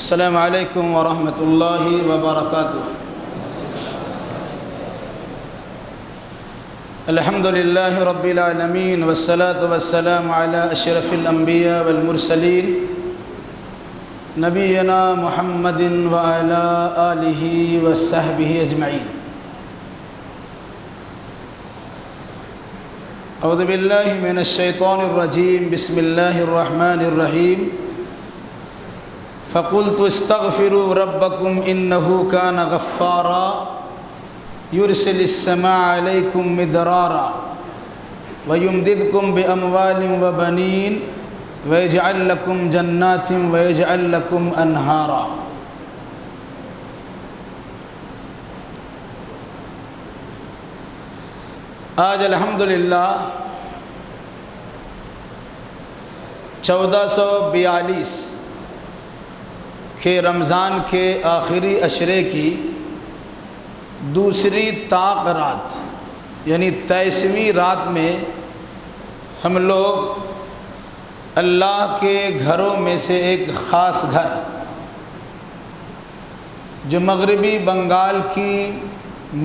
السلام علیکم ورحمۃ اللہ وبرکاتہ۔ الحمد للہ رب العالمین والصلاة والسلام علی اشرف الانبیاء والمرسلین نبینا محمد وعلی آلہ وصحبہ اجمعین۔ اعوذ باللہ من الشیطان الرجیم، بسم اللہ الرحمن الرحیم۔ فَقُلْتُ اسْتَغْفِرُوا رَبَّكُمْ إِنَّهُ كَانَ غَفَّارًا يُرْسِلِ السَّمَاءَ عَلَيْكُمْ مِدْرَارًا وَيُمْدِدْكُمْ بِأَمْوَالٍ وَبَنِينَ وَيَجْعَلْ لَكُمْ جَنَّاتٍ وَيَجْعَلْ لَكُمْ أَنْهَارًا۔ آج الحمدللہ 1442 کہ رمضان کے آخری عشرے کی دوسری طاق رات یعنی 23ویں رات میں ہم لوگ اللہ کے گھروں میں سے ایک خاص گھر جو مغربی بنگال کی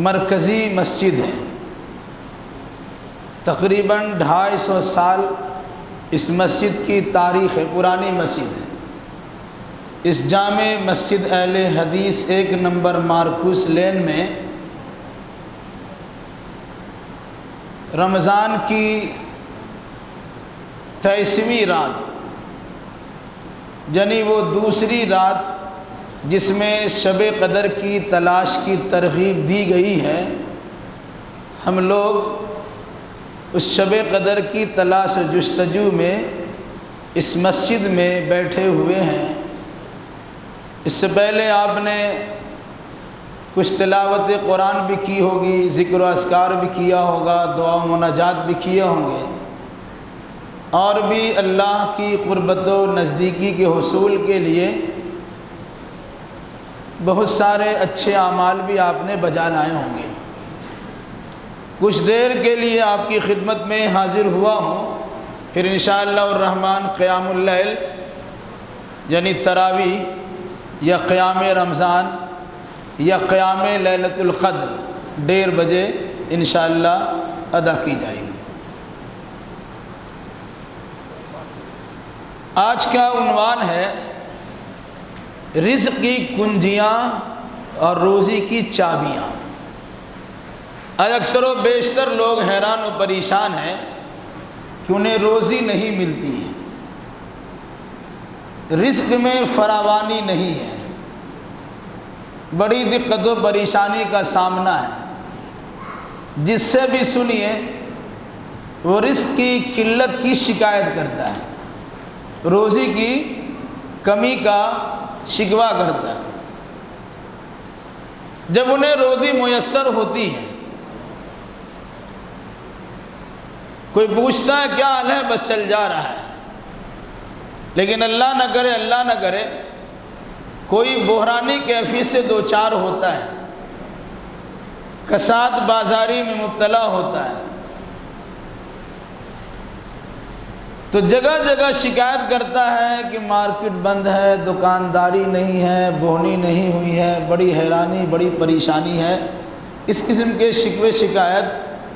مرکزی مسجد ہے، تقریباً 250 سال اس مسجد کی تاریخ ہے، پرانی مسجد ہے۔ اس جامع مسجد اہل حدیث 1 نمبر مارکوس لین میں رمضان کی 23ویں رات یعنی وہ دوسری رات جس میں شب قدر کی تلاش کی ترغیب دی گئی ہے، ہم لوگ اس شب قدر کی تلاش و جستجو میں اس مسجد میں بیٹھے ہوئے ہیں۔ اس سے پہلے آپ نے کچھ تلاوت قرآن بھی کی ہوگی، ذکر و اذکار بھی کیا ہوگا، دعا و مناجات بھی کیے ہوں گے، اور بھی اللہ کی قربت و نزدیکی کے حصول کے لیے بہت سارے اچھے اعمال بھی آپ نے بجا لائے ہوں گے۔ کچھ دیر کے لیے آپ کی خدمت میں حاضر ہوا ہوں، پھر انشاءاللہ الرحمن قیام اللیل یعنی تراویح یا قیام رمضان یا قیام لیلۃ القدر 1:30 بجے انشاءاللہ ادا کی جائے گی۔ آج کا عنوان ہے رزق کی کنجیاں اور روزی کی چابیاں۔ آج اکثر و بیشتر لوگ حیران و پریشان ہیں کہ انہیں روزی نہیں ملتی ہے، رزق میں فراوانی نہیں ہے، بڑی دقت و پریشانی کا سامنا ہے۔ جس سے بھی سنیے وہ رزق کی قلت کی شکایت کرتا ہے، روزی کی کمی کا شکوہ کرتا ہے۔ جب انہیں روزی میسر ہوتی ہے، کوئی پوچھتا ہے کیا حال ہے، بس چل جا رہا ہے، لیکن اللہ نہ کرے کوئی بحرانی کیفیت سے دوچار ہوتا ہے، کساد بازاری میں مبتلا ہوتا ہے، تو جگہ جگہ شکایت کرتا ہے کہ مارکیٹ بند ہے، دکانداری نہیں ہے، بوہنی نہیں ہوئی ہے، بڑی حیرانی بڑی پریشانی ہے۔ اس قسم کے شکوے شکایت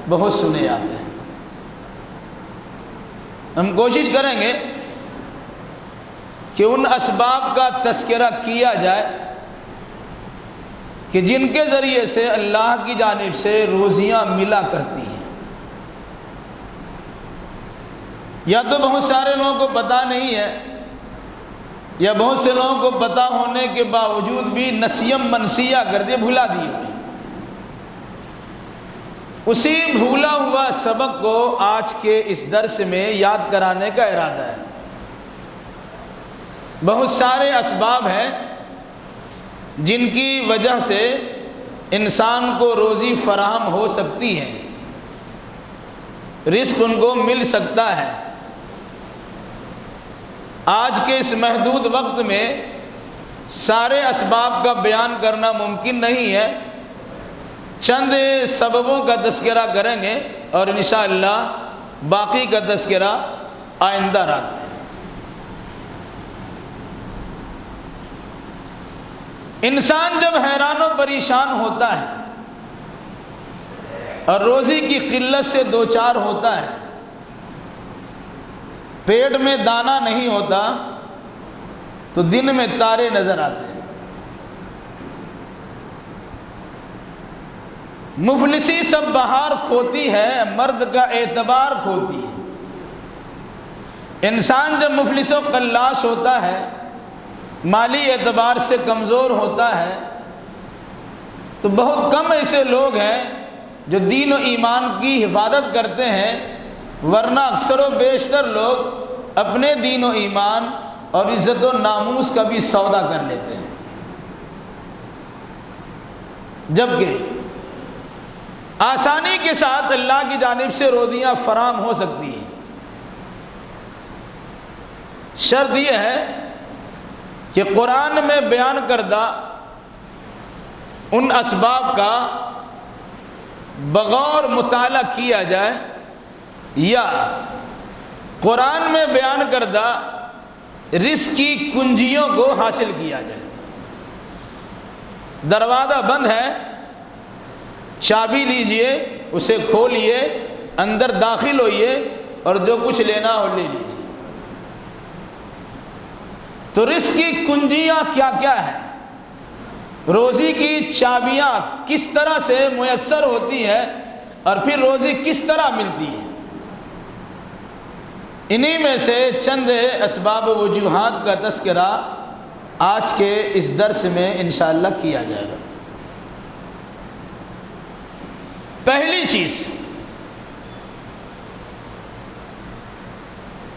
بہت سنے جاتے ہیں۔ ہم کوشش کریں گے کہ ان اسباب کا تذکرہ کیا جائے کہ جن کے ذریعے سے اللہ کی جانب سے روزیاں ملا کرتی ہیں۔ یا تو بہت سارے لوگوں کو پتہ نہیں ہے، یا بہت سے لوگوں کو پتہ ہونے کے باوجود بھی نسیم منسیہ کر دے، بھلا دیے ہوئے۔ اسی بھولا ہوا سبق کو آج کے اس درس میں یاد کرانے کا ارادہ ہے۔ بہت سارے اسباب ہیں جن کی وجہ سے انسان کو روزی فراہم ہو سکتی ہے، رزق ان کو مل سکتا ہے۔ آج کے اس محدود وقت میں سارے اسباب کا بیان کرنا ممکن نہیں ہے، چند سببوں کا تذکرہ کریں گے اور انشاءاللہ باقی کا تذکرہ آئندہ رات میں۔ انسان جب حیران و پریشان ہوتا ہے اور روزی کی قلت سے دوچار ہوتا ہے، پیٹ میں دانہ نہیں ہوتا تو دن میں تارے نظر آتے ہیں۔ مفلسی سب بہار کھوتی ہے، مرد کا اعتبار کھوتی ہے۔ انسان جب مفلس و قلاش ہوتا ہے، مالی اعتبار سے کمزور ہوتا ہے، تو بہت کم ایسے لوگ ہیں جو دین و ایمان کی حفاظت کرتے ہیں، ورنہ اکثر و بیشتر لوگ اپنے دین و ایمان اور عزت و ناموس کا بھی سودا کر لیتے ہیں۔ جبکہ آسانی کے ساتھ اللہ کی جانب سے روزیاں فراہم ہو سکتی ہیں، شرط یہ ہے کہ قرآن میں بیان کردہ ان اسباب کا بغور مطالعہ کیا جائے، یا قرآن میں بیان کردہ رزق کی کنجیوں کو حاصل کیا جائے۔ دروازہ بند ہے، چابی لیجئے، اسے کھولیے، اندر داخل ہوئیے اور جو کچھ لینا ہو لے لیجئے۔ تو رزق کی کنجیاں کیا کیا ہیں، روزی کی چابیاں کس طرح سے میسر ہوتی ہیں، اور پھر روزی کس طرح ملتی ہے، انہی میں سے چند اسباب و وجوہات کا تذکرہ آج کے اس درس میں انشاءاللہ کیا جائے گا۔ پہلی چیز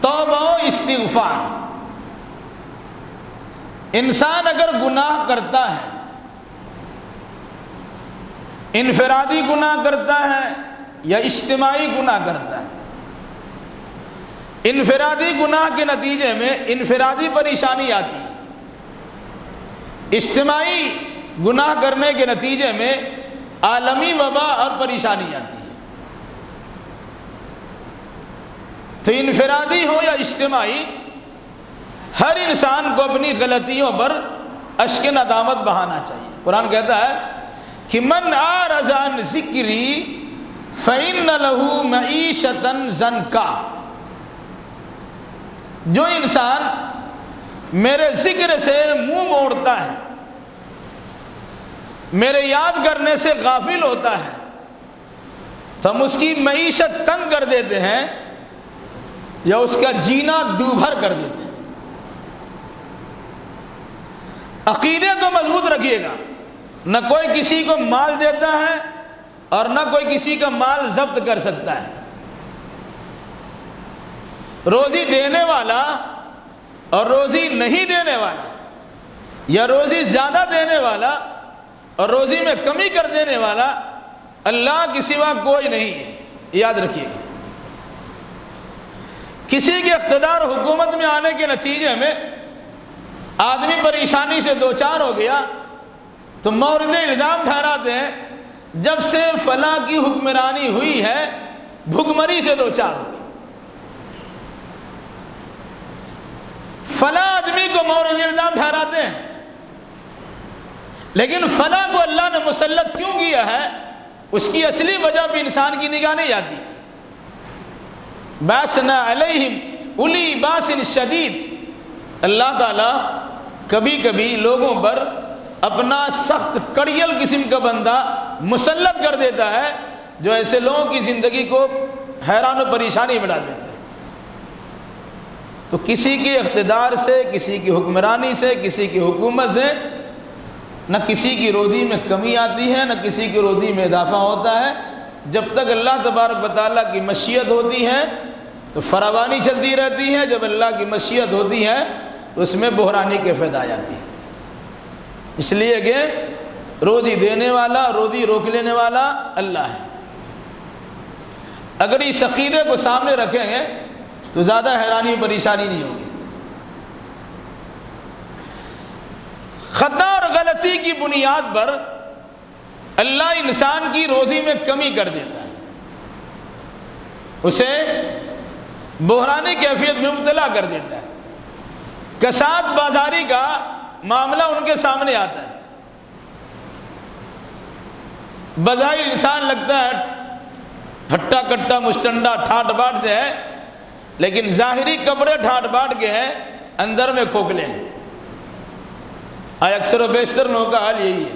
توبہ و استغفار۔ انسان اگر گناہ کرتا ہے، انفرادی گناہ کرتا ہے یا اجتماعی گناہ کرتا ہے، انفرادی گناہ کے نتیجے میں انفرادی پریشانی آتی ہے، اجتماعی گناہ کرنے کے نتیجے میں عالمی وبا اور پریشانی آتی ہے۔ تو انفرادی ہو یا اجتماعی، ہر انسان کو اپنی غلطیوں پر اشک ندامت بہانا چاہیے۔ قرآن کہتا ہے کہ من اعرض عن ذکری فإن له معیشة ضنکا، جو انسان میرے ذکر سے منہ موڑتا ہے، میرے یاد کرنے سے غافل ہوتا ہے، تو ہم اس کی معیشت تنگ کر دیتے ہیں یا اس کا جینا دوبھر کر دیتے ہیں۔ عقیدے کو مضبوط رکھیے گا، نہ کوئی کسی کو مال دیتا ہے اور نہ کوئی کسی کا مال ضبط کر سکتا ہے۔ روزی دینے والا اور روزی نہیں دینے والا، یا روزی زیادہ دینے والا اور روزی میں کمی کر دینے والا، اللہ کے سوا کوئی نہیں ہے، یاد رکھیے گا۔ کسی کے اقتدار حکومت میں آنے کے نتیجے میں آدمی پریشانی سے دوچار ہو گیا تو مورد الزام ٹھہراتے ہیں جب سے فلاں کی حکمرانی ہوئی ہے بھوکمری سے دوچار ہو گئی، فلاں آدمی کو مورد الزام ٹھہراتے ہیں، لیکن فلاں کو اللہ نے مسلط کیوں کیا ہے، اس کی اصلی وجہ بھی انسان کی نگاہ نہیں آتی۔ باسنا علیہم اولی باس شدید، اللہ تعالیٰ کبھی کبھی لوگوں پر اپنا سخت کڑیل قسم کا بندہ مسلط کر دیتا ہے جو ایسے لوگوں کی زندگی کو حیران و پریشانی میں ڈال دیتا ہے۔ تو کسی کے اقتدار سے، کسی کی حکمرانی سے، کسی کی حکومت سے نہ کسی کی روزی میں کمی آتی ہے، نہ کسی کی روزی میں اضافہ ہوتا ہے۔ جب تک اللہ تبارک و تعالیٰ کی مشیت ہوتی ہے تو فراوانی چلتی رہتی ہے، جب اللہ کی مشیت ہوتی ہے تو اس میں بحرانی کیفیت آ جاتی ہے۔ اس لیے کہ روزی دینے والا، روزی روک لینے والا اللہ ہے۔ اگر اس عقیدے کو سامنے رکھیں گے تو زیادہ حیرانی پریشانی نہیں ہوگی۔ خطا اور غلطی کی بنیاد پر اللہ انسان کی روزی میں کمی کر دیتا ہے، اسے بحرانی کیفیت میں مبتلا کر دیتا ہے۔ کساد بازاری کا معاملہ ان کے سامنے آتا ہے، بظاہر انسان لگتا ہے ہٹا کٹا مشٹنڈا ٹھاٹ باٹ سے ہے، لیکن ظاہری کپڑے ٹھاٹ باٹ کے ہیں، اندر میں کھوکھلے ہیں۔ اکثر و بیشتر لوگوں کا حال یہی ہے۔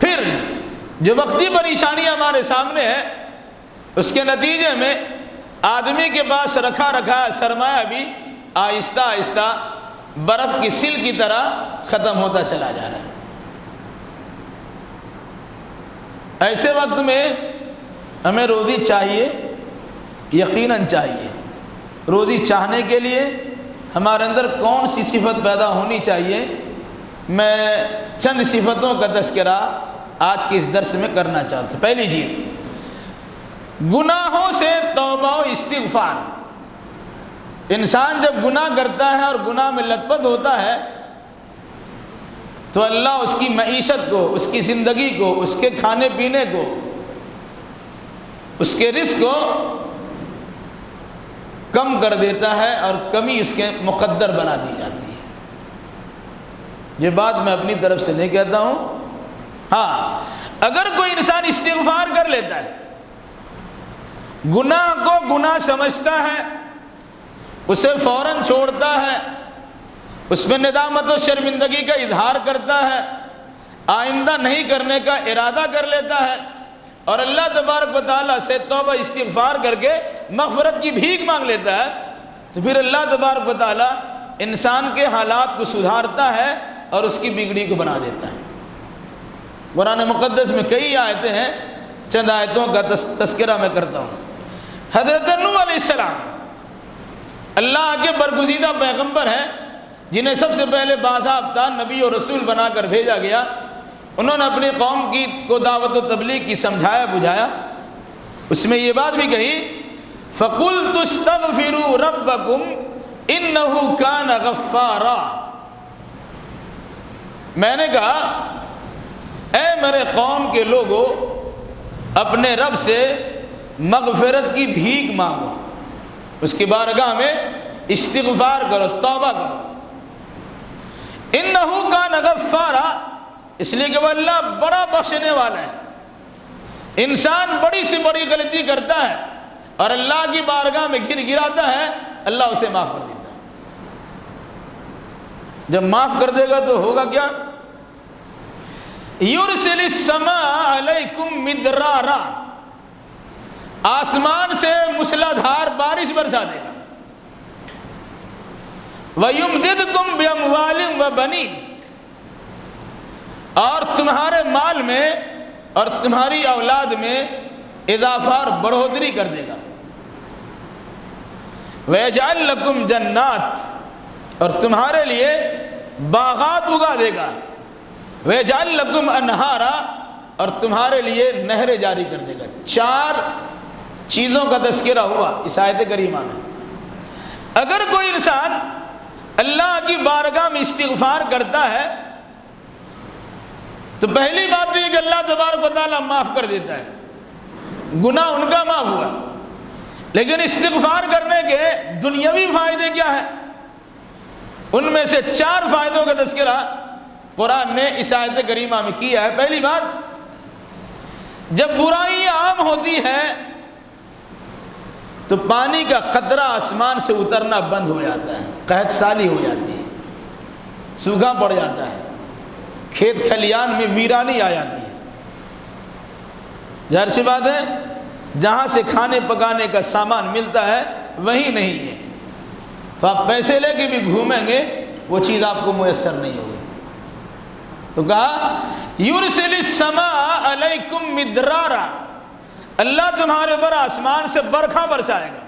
پھر جو وقتی پریشانیاں ہمارے سامنے ہیں، اس کے نتیجے میں آدمی کے پاس رکھا سرمایہ بھی آہستہ آہستہ برف کی سل کی طرح ختم ہوتا چلا جا رہا ہے۔ ایسے وقت میں ہمیں روزی چاہیے، یقیناً چاہیے۔ روزی چاہنے کے لیے ہمارے اندر کون سی صفت پیدا ہونی چاہیے، میں چند صفتوں کا تذکرہ آج کے اس درس میں کرنا چاہتا ہوں۔ پہلی چیز، گناہوں سے توبہ و استغفار۔ انسان جب گناہ کرتا ہے اور گناہ میں لت پت ہوتا ہے تو اللہ اس کی معیشت کو، اس کی زندگی کو، اس کے کھانے پینے کو، اس کے رزق کو کم کر دیتا ہے اور کمی اس کے مقدر بنا دی جاتی ہے۔ یہ بات میں اپنی طرف سے نہیں کہتا ہوں، ہاں اگر کوئی انسان استغفار کر لیتا ہے، گناہ کو گناہ سمجھتا ہے، اسے فوراً چھوڑتا ہے، اس میں ندامت و شرمندگی کا اظہار کرتا ہے، آئندہ نہیں کرنے کا ارادہ کر لیتا ہے، اور اللہ تبارک و تعالیٰ سے توبہ استغفار کر کے مغفرت کی بھیک مانگ لیتا ہے، تو پھر اللہ تبارک و تعالیٰ انسان کے حالات کو سدھارتا ہے اور اس کی بگڑی کو بنا دیتا ہے۔ قرآن مقدس میں کئی آیتیں ہیں، چند آیتوں کا تذکرہ میں کرتا ہوں۔ حضرت نوح علیہ السلام اللہ کے برگزیدہ پیغمبر ہیں، جنہیں سب سے پہلے باضابطہ نبی اور رسول بنا کر بھیجا گیا۔ انہوں نے اپنی قوم کو دعوت و تبلیغ کی سمجھایا بجھایا، اس میں یہ بات بھی کہی، فَقُلْتُ اسْتَغْفِرُوا رَبَّكُمْ إِنَّهُ كَانَ غَفَّارًا۔ میں نے کہا اے میرے قوم کے لوگوں، اپنے رب سے مغفرت کی بھیک مانگو، اس کی بارگاہ میں استغفار کرو، توبہ کرو۔ إِنَّهُ كَانَ غَفَّارًا، اس لیے کہ وہ اللہ بڑا بخشنے والا ہے۔ انسان بڑی سے بڑی غلطی کرتا ہے اور اللہ کی بارگاہ میں گر گراتا ہے، اللہ اسے معاف کر دیتا ہے۔ جب معاف کر دے گا تو ہوگا کیا؟ یرسل السماء علیکم مدرارا، آسمان سے موسلا دھار بارش برسا دے گا۔ وَيُمْدِدْكُمْ بِأَمْوَالٍ وَبَنِينَ، اور تمہارے مال میں اور تمہاری اولاد میں اضافہ اور بڑھوتری کر دے گا۔ وَيَجْعَلْ لَكُمْ جَنَّاتٍ، اور تمہارے لیے باغات اگا دے گا۔ وَيَجْعَلْ لَكُمْ أَنْهَارًا، اور تمہارے لیے نہریں جاری کر دے گا۔ چار چیزوں کا تذکرہ ہوا اس آیت کریمہ میں۔ اگر کوئی انسان اللہ کی بارگاہ میں استغفار کرتا ہے تو پہلی بات یہ کہ اللہ تبارک و تعالیٰ معاف کر دیتا ہے، گناہ ان کا معاف ہوا۔ لیکن استغفار کرنے کے دنیاوی فائدے کیا ہیں؟ ان میں سے چار فائدوں کا تذکرہ قرآن نے اس آیت کریمہ میں کیا ہے۔ پہلی بات، جب برائی عام ہوتی ہے تو پانی کا قطرہ آسمان سے اترنا بند ہو جاتا ہے، قحط سالی ہو جاتی ہے، سوکھا پڑ جاتا ہے، کھیت کھلیان میں ویرانی آ جاتی ہے۔ ظاہر سی بات ہے، جہاں سے کھانے پکانے کا سامان ملتا ہے وہیں نہیں ہے، تو آپ پیسے لے کے بھی گھومیں گے وہ چیز آپ کو میسر نہیں ہوگی۔ تو کہا یرسل السماء علیکم مدرارا، اللہ تمہارے اوپر آسمان سے برکھا برسائے گا،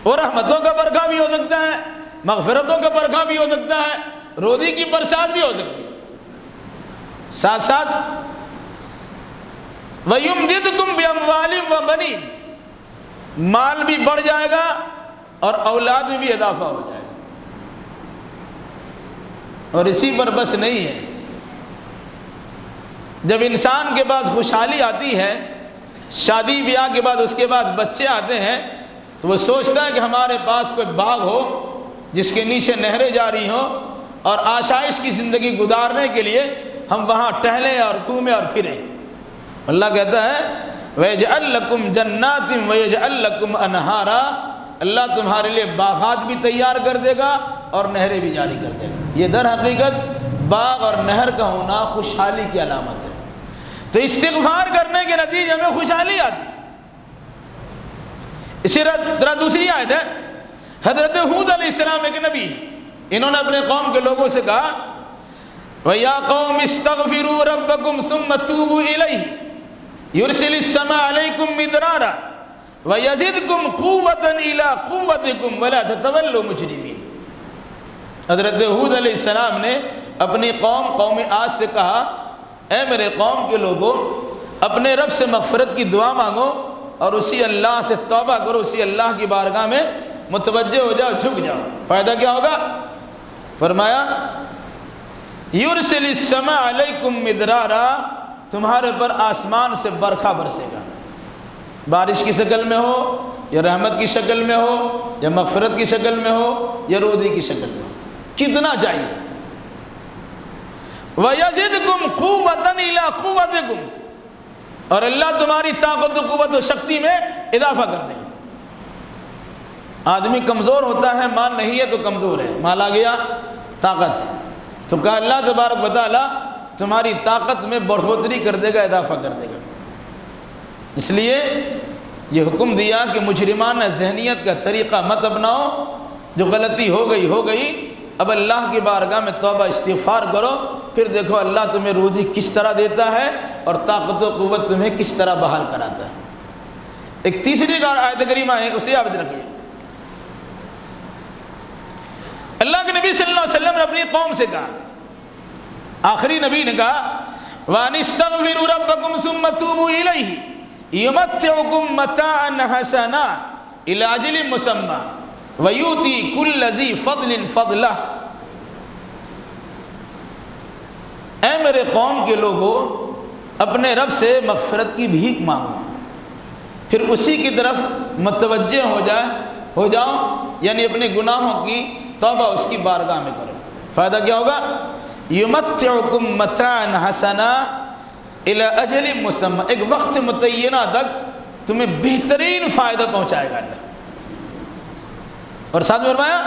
اور رحمتوں کا برکھا بھی ہو سکتا ہے، مغفرتوں کا برکھا بھی ہو سکتا ہے، روزی کی برسات بھی ہو سکتی ہے۔ ساتھ ساتھ وَيُمْدِدْكُمْ بِأَمْوَالٍ وَبَنِينَ، مال بھی بڑھ جائے گا اور اولاد میں بھی اضافہ ہو جائے گا۔ اور اسی پر بس نہیں ہے، جب انسان کے پاس خوشحالی آتی ہے، شادی بیاہ کے بعد اس کے بعد بچے آتے ہیں، تو وہ سوچتا ہے کہ ہمارے پاس کوئی باغ ہو جس کے نیچے نہریں جاری ہوں، اور آشائش کی زندگی گزارنے کے لیے ہم وہاں ٹہلیں اور گھومیں اور پھریں۔ اللہ کہتا ہے وَيَجْعَلْ لَكُمْ جَنَّاتٍ وَيَجْعَلْ لَكُمْ أَنْهَارًا، اللہ تمہارے لیے باغات بھی تیار کر دے گا اور نہریں بھی جاری کر دے گا۔ یہ در حقیقت باغ اور نہر کا ہونا خوشحالی کی علامت ہے۔ تو استغفار کرنے کے نتیجے میں خوشحالی آتی۔ اسی طرح دوسری آیت ہے، حضرت ہود علیہ السلام ایک نبی، انہوں نے اپنے قوم کے لوگوں سے کہا وَيَا قَوْمِ اسْتَغْفِرُوا رَبَّكُمْ ثُمَّ تُوبُوا إِلَيْهِ يُرْسِلِ السَّمَاءَ عَلَيْكُمْ مِدْرَارًا وَيَزِدْكُمْ قُوَّةً إِلَىٰ قُوَّتِكُمْ وَلَا تَتَوَلُّوا مُجْرِمِينَ۔ حضرت ہود علیہ السلام نے اپنی قوم عاد سے کہا اے میرے قوم کے لوگوں، اپنے رب سے مغفرت کی دعا مانگو اور اسی اللہ سے توبہ کرو، اسی اللہ کی بارگاہ میں متوجہ ہو جاؤ، جھک جاؤ۔ فائدہ کیا ہوگا؟ فرمایا یرسل السماء علیکم مدرارا، تمہارے پر آسمان سے برکھا برسے گا، بارش کی شکل میں ہو یا رحمت کی شکل میں ہو یا مغفرت کی شکل میں ہو یا رودی کی شکل میں ہو، کتنا چاہیے۔ وَيَزِدْكُمْ قُوَّةً إِلَىٰ قُوَّتِكُمْ، اور اللہ تمہاری طاقت و قوت و شکتی میں اضافہ کر دے گا۔ آدمی کمزور ہوتا ہے، مال نہیں ہے تو کمزور ہے، مال آ گیا طاقت ہے، تو کہا اللہ تبارک و تعالیٰ تمہاری طاقت میں بڑھوتری کر دے گا، اضافہ کر دے گا۔ اس لیے یہ حکم دیا کہ مجرمانہ ذہنیت کا طریقہ مت اپناؤ، جو غلطی ہو گئی، اب اللہ کی بارگاہ میں توبہ استغفار کرو، پھر دیکھو اللہ تمہیں روزی کس طرح دیتا ہے اور طاقت و قوت تمہیں کس طرح بحال کراتا ہے۔ ایک تیسری آیت کریمہ ہے، اسے یاد رکھیے۔ اللہ کے نبی صلی اللہ علیہ وسلم نے اپنی قوم سے کہا، آخری نبی نے کہا وَأَنِ اسْتَغْفِرُوا رَبَّكُمْ ثُمَّ تُوبُوا إِلَيْهِ يُمَتِّعُكُمْ مَتَاعًا حَسَنًا إِلَىٰ أَجَلٍ مُّسَمًّى وَيُؤْتِي كُلَّ ذِي فَضْلٍ فَضْلَهُ۔ اے میرے قوم کے لوگوں، اپنے رب سے مغفرت کی بھیک مانگو، پھر اسی کی طرف متوجہ ہو جاؤ، یعنی اپنے گناہوں کی توبہ اس کی بارگاہ میں کرو۔ فائدہ کیا ہوگا؟ یمتعکم متاعا حسنا الی اجل مسمى، ایک وقت متعینہ تک تمہیں بہترین فائدہ پہنچائے گا اللہ۔ اور ساتھ میں فرمایا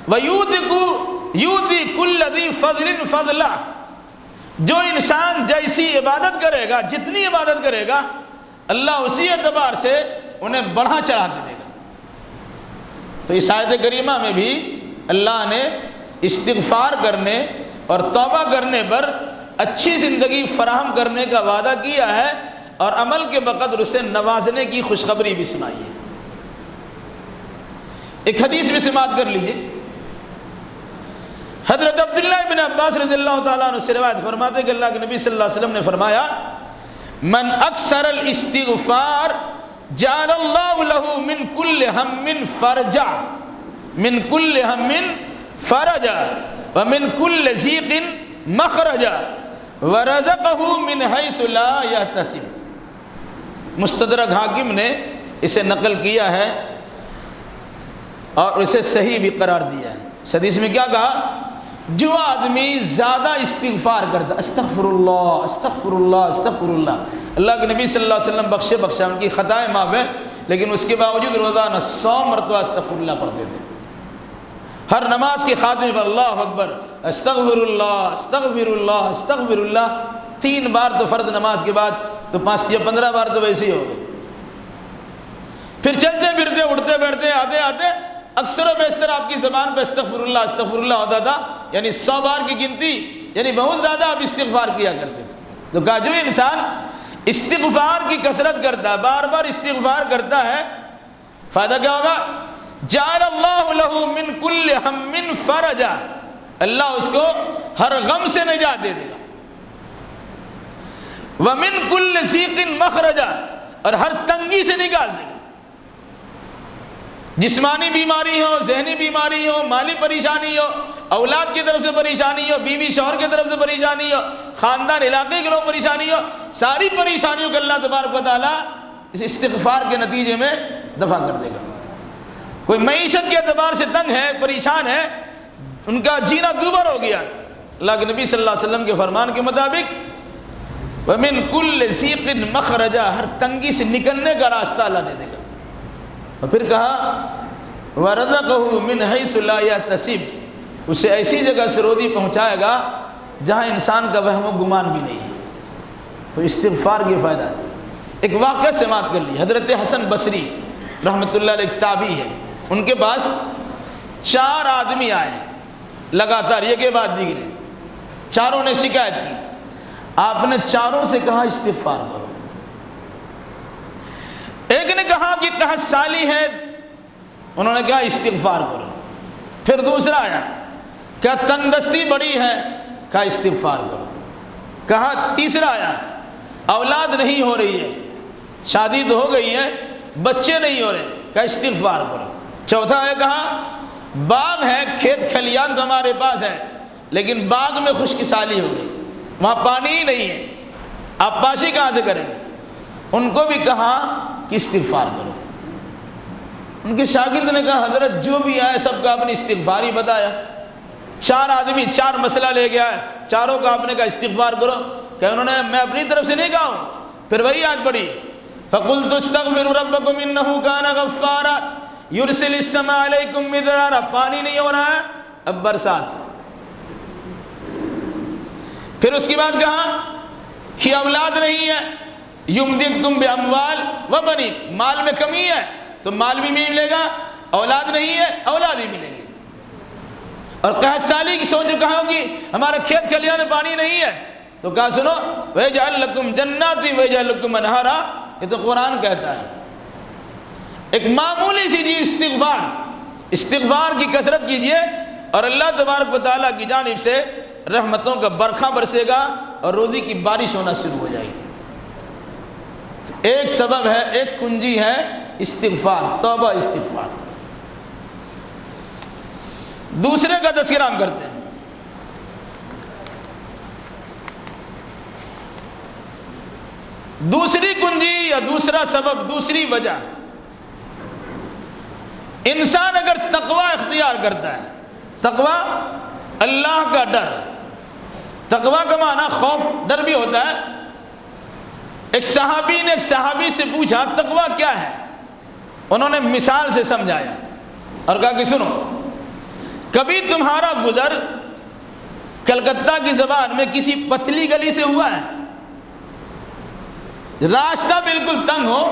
وَيُؤْتِي كُلَّ ذِي فَضْلٍ فَضْلَهُ، جو انسان جیسی عبادت کرے گا، جتنی عبادت کرے گا، اللہ اسی اعتبار سے انہیں بڑھا چڑھا کے دے گا۔ تو اس آیت کریمہ میں بھی اللہ نے استغفار کرنے اور توبہ کرنے پر اچھی زندگی فراہم کرنے کا وعدہ کیا ہے، اور عمل کے بقدر اسے نوازنے کی خوشخبری بھی سنائی ہے۔ ایک حدیث میں سماعت کر لیجئے، حضرت عبداللہ بن عباس رضی اللہ تعالیٰ عنہ سے روایت فرماتے کہ اللہ کے نبی صلی اللہ علیہ وسلم نے فرمایا من اکثر الاستغفار جعل اللہ له من کل ہم فرجا، من کل ہم فرجا ومن کل ضیق مخرجا ورزقہ من حیث لا یحتسب۔ مستدرک حاکم نے اسے نقل کیا ہے اور اسے صحیح بھی قرار دیا ہے۔ اس حدیث میں کیا کہا؟ جو آدمی زیادہ استغفار کرتا، استغفر اللہ استغفر اللہ استغفر اللہ، اللہ کے نبی صلی اللہ علیہ وسلم بخشا، ان کی خطائیں معاف ہیں، لیکن اس کے باوجود روزانہ 100 مرتبہ استغفر اللہ پڑھتے تھے۔ ہر نماز کے خاتمے پر اللہ اکبر استغفر اللہ استغفر اللہ استغفر اللہ، 3 بار تو فرض نماز کے بعد، تو 5 یا 15 بار تو ویسے ہی ہو گئے۔ پھر چلتے پھرتے اٹھتے بیٹھتے آتے اکثر و بیشتر آپ کی زبان پہ استغفر اللہ ہوتا تھا، یعنی 100 بار کی گنتی، یعنی بہت زیادہ آپ استغفار کیا کرتے تھے۔ تو کہا جو انسان استغفار کی کثرت کرتا ہے، بار بار استغفار کرتا ہے، فائدہ کیا ہوگا؟ جعل اللہ لہ من کل ہم فرجا، اللہ اس کو ہر غم سے نجات دے دے گا، ومن کل ضیق مخرجا، اور ہر تنگی سے نکال دے گا۔ جسمانی بیماری ہو، ذہنی بیماری ہو، مالی پریشانی ہو، اولاد کی طرف سے پریشانی ہو، بیوی شوہر کی طرف سے پریشانی ہو، خاندان علاقے کے لوگ پریشانی ہو، ساری پریشانیوں کو اللہ تبارک و تعالیٰ اس استغفار کے نتیجے میں دفع کر دے گا۔ کوئی معیشت کے اعتبار سے تنگ ہے، پریشان ہے، ان کا جینا دوبر ہو گیا، اللہ کے نبی صلی اللہ علیہ وسلم کے فرمان کے مطابق وَمِن كُلِّ ضِيقٍ مَخْرَجًا، ہر تنگی سے نکلنے کا راستہ اللہ دے دے گا۔ اور پھر کہا وَرَزَقَهُ مِنْ حَيْثُ لَا يَحْتَسِبُ، اسے ایسی جگہ سے روزی پہنچائے گا جہاں انسان کا وہم و گمان بھی نہیں ہے۔ تو استغفار کی فائدہ ہے۔ ایک واقعہ سماعت کر لی، حضرت حسن بصری رحمۃ اللہ علیہ تابعی ہے، ان کے پاس 4 آدمی آئے لگاتار یہ کے بعد دیگرے، چاروں نے شکایت کی، آپ نے چاروں سے کہا استغفار کرو۔ ایک نے کہا کہ قحط سالی ہے، انہوں نے کہا استغفار کرو۔ پھر دوسرا آیا، کیا تنگ دستی بڑی ہے، کہا استغفار کرو۔ کہا تیسرا آیا، اولاد نہیں ہو رہی ہے، شادی تو ہو گئی ہے بچے نہیں ہو رہے، کہا استغفار کرو۔ چوتھا ہے، کہا باغ ہے، کھیت کھلیان تو ہمارے پاس ہے، لیکن باغ میں خشک سالی ہو گئی، وہاں پانی ہی نہیں ہے، آپ پاشی کہاں سے کریں گے؟ ان کو بھی کہا کہ استغفار کرو۔ ان کے شاگرد نے کہا حضرت جو بھی آئے سب کا اپنی استغفار ہی بتایا، 4 آدمی 4 مسئلہ لے گیا ہے، چاروں کا آپ نے کہا استغفار کرو، کہ انہوں نے میں اپنی طرف سے نہیں کہا ہوں۔ پھر وہی آیت پڑھی فَقُلْتُ اسْتَغْفِرُوا رَبَّكُمْ إِنَّهُ كَانَ غَفَّارًا يُرْسِلِ السَّمَاءَ عَلَيْكُمْ مِدْرَارًا، پانی نہیں ہو رہا ہے، اب برسات۔ پھر اس کے بعد کہا کہ اولاد نہیں ہے، يُمْدِدْكُمْ بِأَمْوَالٍ وَبَنِينَ، مال میں کمی ہے تو مال بھی ملے گا، اولاد نہیں ہے اولاد بھی ملے گی۔ اور قحط سالی کی سوچ کہا کہ ہمارا کھیت کھلیان میں پانی نہیں ہے، تو کہا سنو وَيَجْعَلْ لَكُمْ جَنَّاتٍ وَيَجْعَلْ لَكُمْ أَنْهَارًا، یہ تو قرآن کہتا ہے۔ ایک معمولی سی چیز استغفار کی کثرت کیجئے اور اللہ تبارک و تعالیٰ کی جانب سے رحمتوں کا برکھا برسے گا اور روزی کی بارش ہونا شروع ہو جائے گی۔ ایک سبب ہے، ایک کنجی ہے استغفار، توبہ استغفار۔ دوسرے کا تذکرہ ہم کرتے ہیں۔ دوسری کنجی یا دوسرا سبب، دوسری وجہ، انسان اگر تقوی اختیار کرتا ہے، تقوی اللہ کا ڈر، تقوی کا معنی خوف ڈر بھی ہوتا ہے۔ ایک صحابی نے ایک صحابی سے پوچھا تقوی کیا ہے، انہوں نے مثال سے سمجھایا اور کہا کہ سنو، کبھی تمہارا گزر کلکتہ کی زبان میں کسی پتلی گلی سے ہوا ہے، راستہ بالکل تنگ ہو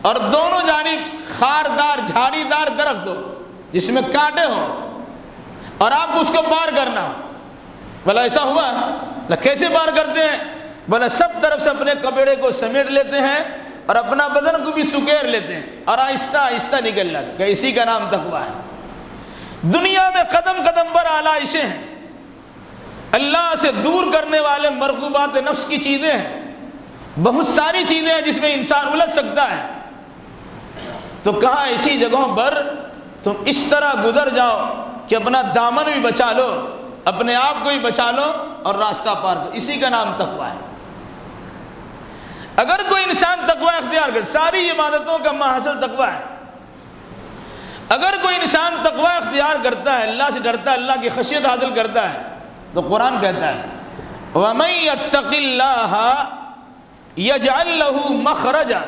اور دونوں جانب خاردار جھاڑی دار درخت ہو جس میں کانٹے ہو اور آپ اس کو پار کرنا ہو؟ بولا ایسا ہوا ہے؟ کیسے پار کرتے ہیں؟ بولا سب طرف سے اپنے کپڑے کو سمیٹ لیتے ہیں اور اپنا بدن کو بھی سکیر لیتے ہیں اور آہستہ آہستہ نکل جاتے ہیں، کہ اسی کا نام تقویٰ ہے۔ دنیا میں قدم قدم پر آلائشیں ہیں، اللہ سے دور کرنے والے مرغوبات نفس کی چیزیں ہیں، بہت ساری چیزیں ہیں جس میں انسان الجھ سکتا ہے۔ تو کہا اسی جگہوں پر تم اس طرح گزر جاؤ کہ اپنا دامن بھی بچا لو، اپنے آپ کو بھی بچا لو اور راستہ پار کرو، اسی کا نام تقویٰ ہے۔ اگر کوئی انسان تقویٰ اختیار کرے، ساری عبادتوں کا محصل تقویٰ ہے، اگر کوئی انسان تقویٰ اختیار کرتا ہے، اللہ سے ڈرتا ہے، اللہ کی خشیت حاصل کرتا ہے، تو قرآن کہتا ہے وَمَن يَتَّقِ اللَّهَ يَجْعَلْ لَهُ مَخْرَجًا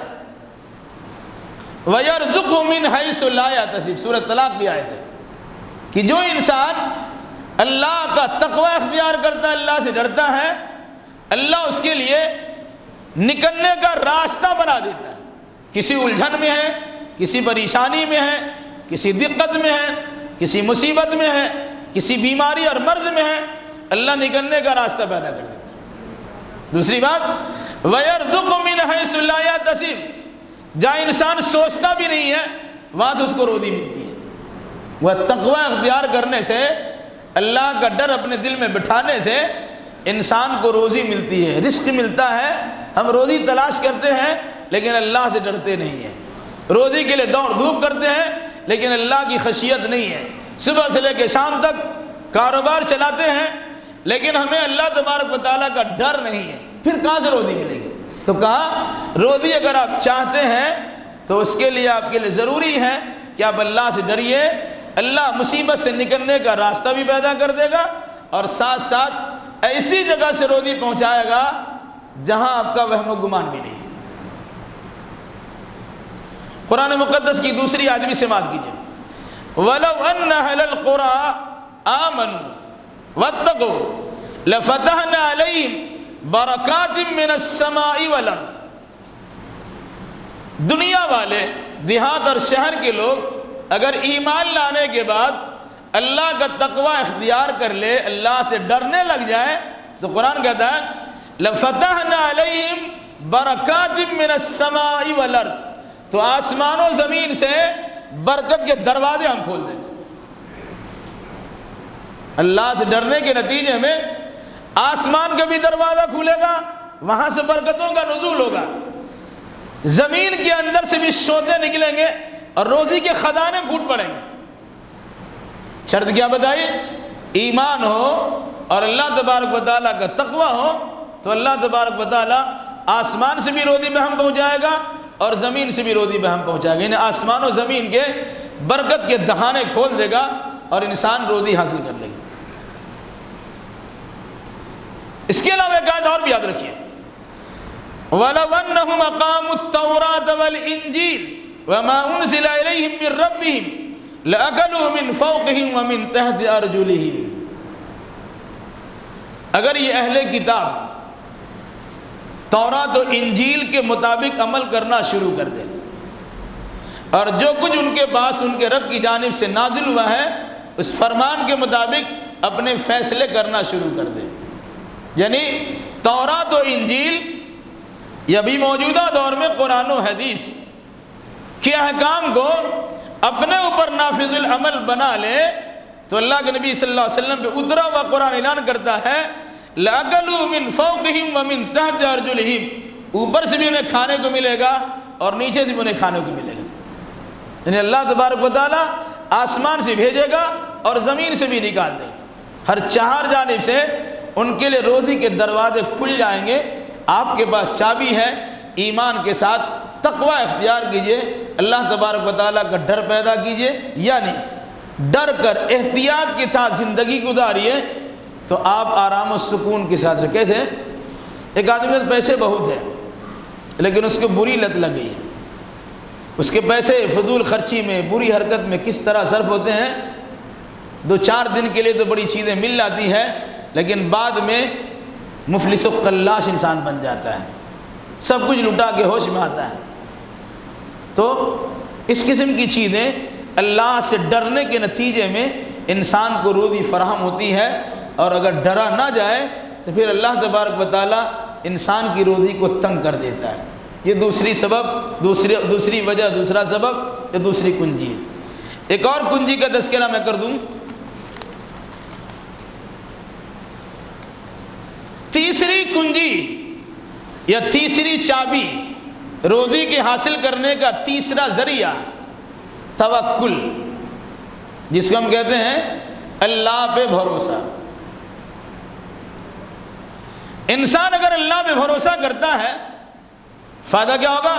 وَيَرْزُقْهُ مِنْ حَيْثُ لَا يَحْتَسِبُ، سورۃ طلاق کی آیت ہے کہ جو انسان اللہ کا تقوی اختیار کرتا ہے، اللہ سے ڈرتا ہے، اللہ اس کے لیے نکلنے کا راستہ بنا دیتا ہے۔ کسی الجھن میں ہے، کسی پریشانی میں ہے، کسی دقت میں ہے، کسی مصیبت میں ہے، کسی بیماری اور مرض میں ہے، اللہ نکلنے کا راستہ پیدا کر دیتا ہے۔ دوسری بات وَيَرْزُقُ مِنْ حَيْثُ لَا يَحْتَسِبُ، جہاں انسان سوچتا بھی نہیں ہے وہاں سے اس کو روزی ملتی ہے۔ وہ تقوی اختیار کرنے سے، اللہ کا ڈر اپنے دل میں بٹھانے سے انسان کو روزی ملتی ہے، رزق ملتا ہے۔ ہم روزی تلاش کرتے ہیں لیکن اللہ سے ڈرتے نہیں ہیں، روزی کے لیے دوڑ دھوپ کرتے ہیں لیکن اللہ کی خشیت نہیں ہے، صبح سے لے کے شام تک کاروبار چلاتے ہیں لیکن ہمیں اللہ تبارک و تعالیٰ کا ڈر نہیں ہے، پھر کہاں سے روزی ملے گی؟ تو کہا روزی اگر آپ چاہتے ہیں تو اس کے لیے آپ کے لیے ضروری ہے کہ آپ اللہ سے ڈریے، اللہ مصیبت سے نکلنے کا راستہ بھی پیدا کر دے گا اور ساتھ ساتھ ایسی جگہ سے روزی پہنچائے گا جہاں آپ کا وہم و گمان بھی نہیں۔ قرآن مقدس کی دوسری آیت بھی سماعت کیجیے، وَلَوْ أَنَّ أَهْلَ الْقُرَىٰ آمَنُوا وَاتَّقُوا لَفَتَحْنَا عَلَيْهِمْ بَرَكَاتٍ مِّنَ السَّمَاءِ وَالْأَرْضِ۔ دنیا والے، دیہات اور شہر کے لوگ اگر ایمان لانے کے بعد اللہ کا تقوی اختیار کر لے، اللہ سے ڈرنے لگ جائے، تو قرآن کہتا ہے لَفَتَحْنَا عَلَيْهِمْ بَرَكَاتٍ مِّنَ السَّمَاءِ وَالْأَرْضِ، تو آسمان و زمین سے برکت کے دروازے ہم کھول دیں گے۔ اللہ سے ڈرنے کے نتیجے میں آسمان کا بھی دروازہ کھلے گا، وہاں سے برکتوں کا نزول ہوگا، زمین کے اندر سے بھی شوتے نکلیں گے اور روزی کے خزانے پھوٹ پڑیں گے۔ شرط کیا بتائی؟ ایمان ہو اور اللہ تبارک و تعالیٰ کا تقوی ہو، تو اللہ تبارک و تعالیٰ آسمان سے بھی روزی بہم پہنچائے گا اور زمین سے بھی روزی بہم پہنچائے گا، یعنی آسمان و زمین کے برکت کے دہانے کھول دے گا اور انسان روزی حاصل کر لے گا۔ اس کے علاوہ ایک آیت اور بھی یاد رکھیے، وَلَوْ أَنَّهُمْ أَقَامُوا التَّوْرَاةَ وَالْإِنْجِيلَ وَمَا أُنزِلَ إِلَيْهِمْ مِنْ رَبِّهِمْ لَأَكَلُوا مِنْ فَوْقِهِمْ وَمِنْ تَحْتِ أَرْجُلِهِمْ۔ اگر یہ اہل کتاب تورات و انجیل کے مطابق عمل کرنا شروع کر دیں اور جو کچھ ان کے پاس ان کے رب کی جانب سے نازل ہوا ہے اس فرمان کے مطابق اپنے فیصلے کرنا شروع کر دیں، یعنی تورات و انجیل یا بھی موجودہ دور میں قرآن و حدیث کے احکام کو اپنے اوپر نافذ العمل بنا لے، تو اللہ کے نبی صلی اللہ علیہ وسلم پہ اترا ہوا قرآن اعلان کرتا ہے لَأَكَلُوا مِنْ فَوْقِهِمْ وَمِنْ تَحْتِ أَرْجُلِهِمْ، اوپر سے بھی انہیں کھانے کو ملے گا اور نیچے سے بھی انہیں کھانے کو ملے گا، یعنی اللہ تبارک و تعالیٰ آسمان سے بھیجے گا اور زمین سے بھی نکال دے گا، ہر چار جانب سے ان کے لیے روزی کے دروازے کھل جائیں گے۔ آپ کے پاس چابی ہے، ایمان کے ساتھ تقوی اختیار کیجئے، اللہ تبارک و تعالیٰ کا ڈر پیدا کیجئے، یعنی ڈر کر احتیاط کے ساتھ زندگی گزاریے تو آپ آرام و سکون کے ساتھ رہیں۔ کیسے؟ ایک آدمی کے پیسے بہت ہیں لیکن اس کو بری لت لگ گئی ہے، اس کے پیسے فضول خرچی میں، بری حرکت میں کس طرح صرف ہوتے ہیں، 2-4 دن کے لیے تو بڑی چیزیں مل جاتی ہیں لیکن بعد میں مفلس و قلاش انسان بن جاتا ہے، سب کچھ لٹا کے ہوش میں آتا ہے۔ تو اس قسم کی چیزیں اللہ سے ڈرنے کے نتیجے میں انسان کو روزی فراہم ہوتی ہے، اور اگر ڈرا نہ جائے تو پھر اللہ تبارک و تعالیٰ انسان کی روزی کو تنگ کر دیتا ہے۔ یہ دوسری سبب، دوسری وجہ، دوسرا سبب، یہ دوسری کنجی ہے۔ ایک اور کنجی کا تذکرہ میں کر دوں، تیسری کنجی یا تیسری چابی روزی کے حاصل کرنے کا تیسرا ذریعہ توکل، جس کو ہم کہتے ہیں اللہ پہ بھروسہ۔ انسان اگر اللہ پہ بھروسہ کرتا ہے فائدہ کیا ہوگا؟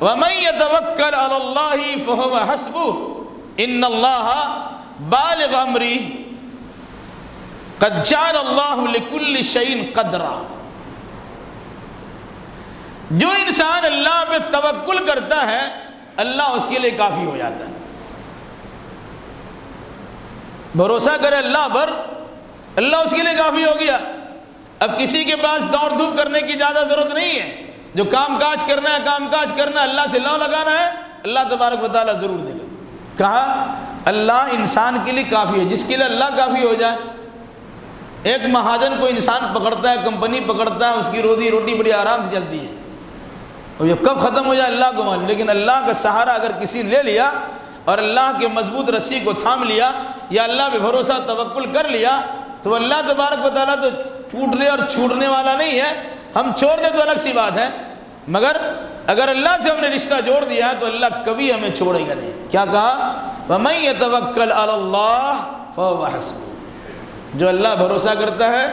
وَمَن يَتَوَكَّلْ عَلَى اللَّهِ فَهُوَ حَسْبُهُ إِنَّ اللَّهَ بَالِغُ أَمْرِهِ قَدْ جَعَلَ اللَّهُ لِكُلِّ شَيْءٍ قَدْرًا۔ جو انسان اللہ پہ توکل کرتا ہے اللہ اس کے لیے کافی ہو جاتا ہے۔ بھروسہ کرے اللہ پر، اللہ اس کے لیے کافی ہو گیا۔ اب کسی کے پاس دوڑ دھوپ کرنے کی زیادہ ضرورت نہیں ہے، جو کام کاج کرنا ہے کام کاج کرنا ہے، اللہ سے لو لگانا ہے، اللہ تبارک و تعالیٰ ضرور دے گا۔ کہا اللہ انسان کے لیے کافی ہے، جس کے لیے اللہ کافی ہو جائے۔ ایک مہاجن کو انسان پکڑتا ہے، کمپنی پکڑتا ہے، اس کی روزی روٹی بڑی آرام سے چلتی ہے، اور یہ کب ختم ہو جائے اللہ کو معلوم، لیکن اللہ کا سہارا اگر کسی نے لے لیا اور اللہ کے مضبوط رسی کو تھام لیا یا اللہ پہ بھروسہ توکل کر لیا تو اللہ تبارک و تعالیٰ تو ٹوٹنے اور چھوٹنے والا نہیں ہے۔ ہم چھوڑ دیں تو الگ سی بات ہے، مگر اگر اللہ سے ہم نے رشتہ جوڑ دیا ہے تو اللہ کبھی ہمیں چھوڑے گا نہیں۔ کیا کہا؟ وَمَن يَتَوَكَّلْ عَلَى اللَّهِ فَهُوَ حَسْبُهُ، جو اللہ بھروسہ کرتا ہے